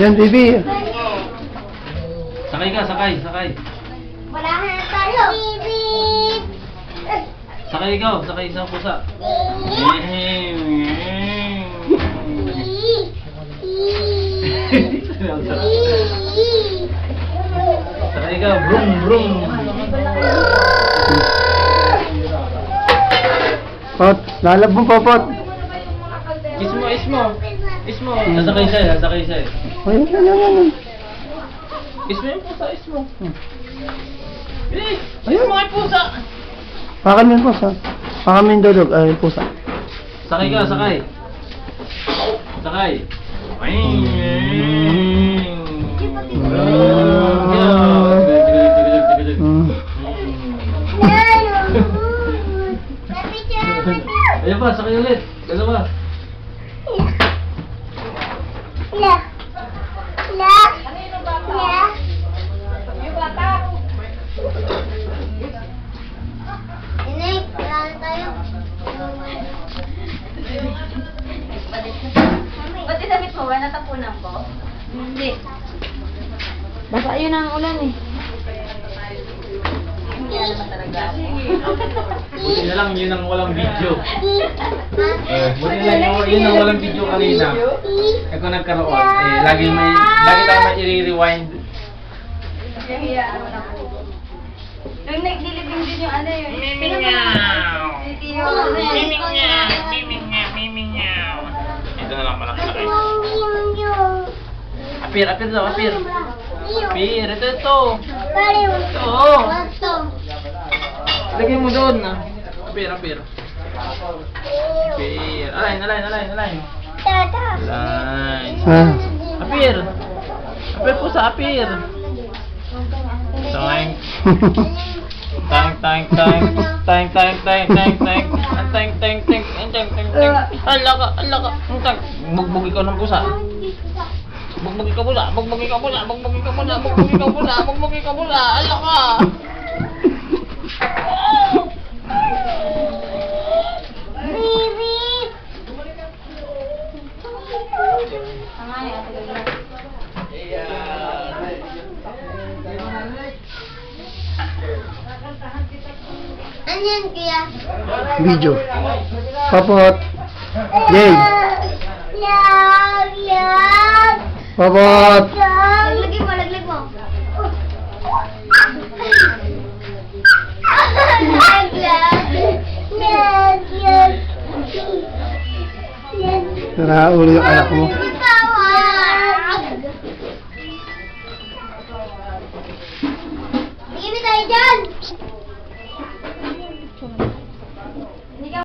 Yan, baby. Sakay ka, sakay, sakay. Wala na tayo. Bibip. Sakay ikaw, sakay sa pusa. Sakay ikaw, brum, brum. Pot, lalab mo po, Pot. Ismo, ismo. Ismo. Sasakay siya, sasakay siya. Ayun, yan. Ismo yung pusa, ismo. Ayun mga pusa. Pakan mo yung pusa. Pakan mo yung dodog. Ay, yung pusa. Sakay ka, sakay. Sakay. Ayan pa, sakay ulit. Ano ba? La. La. La. Yung bata. Inek, wala na tayo. Ba't isabit mo? Wala natapunan po? Hindi. Basta yun ang ulan eh. Hindi naman talaga ako. Buti na lang yun ang walang video. Buti na lang yun ang walang video kanina. Ako nagkaroon. Lagi tayo may i-rewind. Nung nagdilibing din yung ano yun. Ito na lang pala sakay. Apir, apir daw, apir. Apir, ito. Oo. Lagay mo doon. Apir, apir. Apir. Alain. Alain. Ah. Apir. Apir po sa apir. Tank. Tank. Alaka. Bugbog ikaw ng pusa. Bugbog ikaw pusa. Alaka. Ano yan, kuya? Video. Popot. Yay. Love. Popot. Laglag mo. Naraulo yung anak mo. Sige tayo dyan.